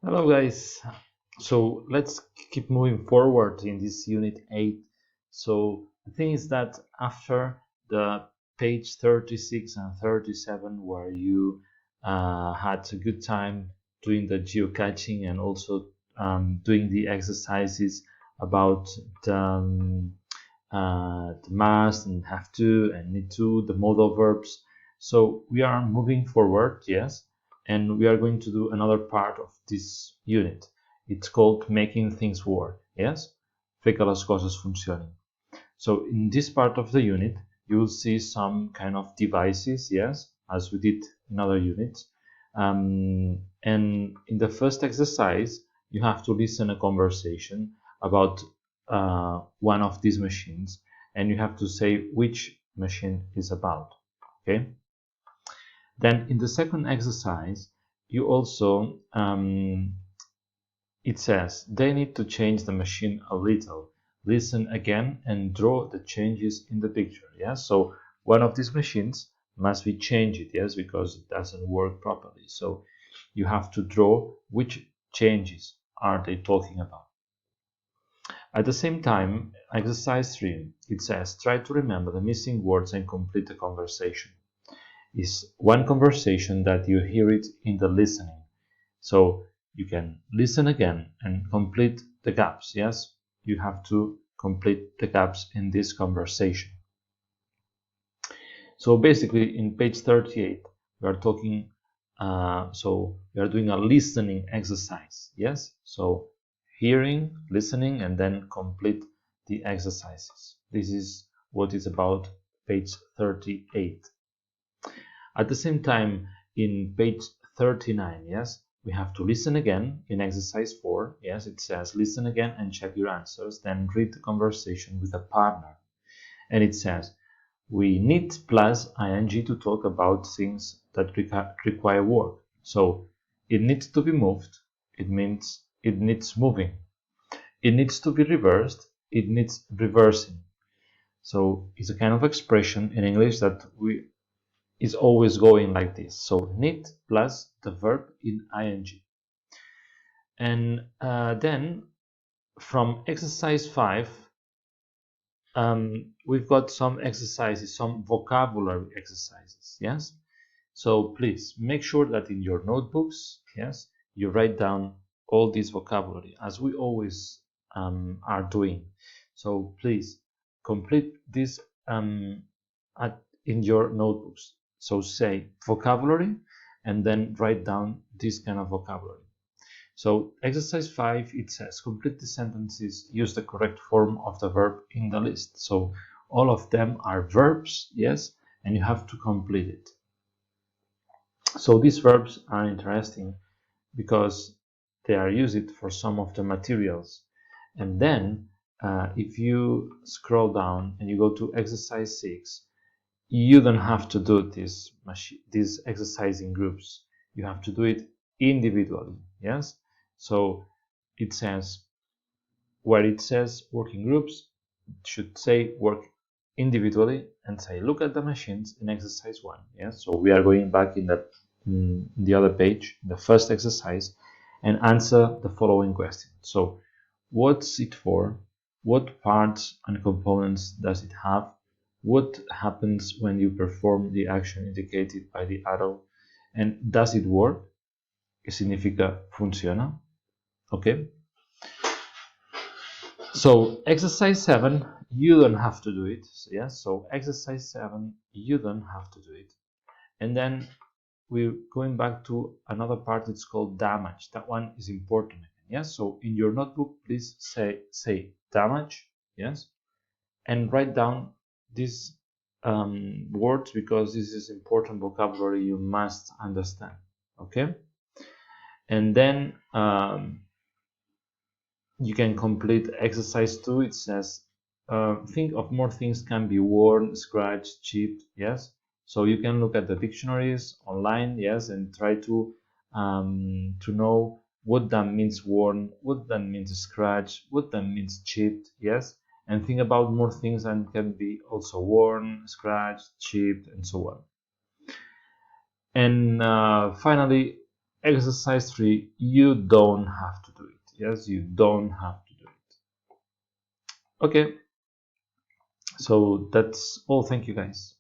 Hello guys. So let's keep moving forward in this unit 8. So the thing is that after the page 36 and 37 where you had a good time doing the geocaching and also doing the exercises about the must and have to and need to, the modal verbs. So we are moving forward, yes, and we are going to do another part of this unit. It's called making things work, yes? Fer que les coses funcionen. So in this part of the unit, you will see some kind of devices, yes, as we did in other units. And in the first exercise, you have to listen a conversation about one of these machines, and you have to say which machine is about, okay? Then in the second exercise, you also, it says, they need to change the machine a little. Listen again and draw the changes in the picture, yes? So one of these machines must be changed, yes, because it doesn't work properly. So you have to draw which changes are they talking about. At the same time, exercise 3, it says, try to remember the missing words and complete the conversation. Is one conversation that you hear it in the listening. So you can listen again and complete the gaps. Yes, you have to complete the gaps in this conversation. So basically in page 38, we are talking, so we are doing a listening exercise. Yes, so hearing, listening, and then complete the exercises. This is what is about page 38. At the same time, in page 39, yes, we have to listen again in exercise 4. Yes, it says listen again and check your answers, then read the conversation with a partner. And it says we need plus ing to talk about things that require work. So it needs to be moved, it means it needs moving. It needs to be reversed, it needs reversing. So it's a kind of expression in English that is always going like this. So need plus the verb in ing. And then from exercise 5, we've got some exercises, some vocabulary exercises. Yes. So please make sure that in your notebooks, yes, you write down all this vocabulary as we always are doing. So please complete this in your notebooks. So say vocabulary and then write down this kind of vocabulary. So exercise 5, it says complete the sentences, use the correct form of the verb in the list. So all of them are verbs, yes, and you have to complete it. So these verbs are interesting because they are used for some of the materials. And then if you scroll down and you go to exercise 6, you don't have to do these exercising groups. You have to do it individually. Yes. So it says where it says working groups, it should say work individually and say look at the machines in exercise 1. Yes. So we are going back in the other page, the first exercise, and answer the following question. So what's it for? What parts and components does it have? What happens when you perform the action indicated by the arrow? And does it work? ¿Qué significa funciona? Okay. So exercise 7, you don't have to do it. Yes. So exercise 7, you don't have to do it. And then we're going back to another part. It's called damage. That one is important. Yes. So in your notebook, please say damage. Yes. And write down these words because this is important vocabulary you must understand. Okay. And then you can complete exercise 2. It says think of more things can be worn, scratched, chipped. Yes. So you can look at the dictionaries online, yes, and try to know what that means worn, what that means scratched, what that means chipped, yes, and think about more things that can be also worn, scratched, chipped, and so on. And finally, exercise 3, you don't have to do it. Yes, you don't have to do it. Okay, so that's all. Thank you, guys.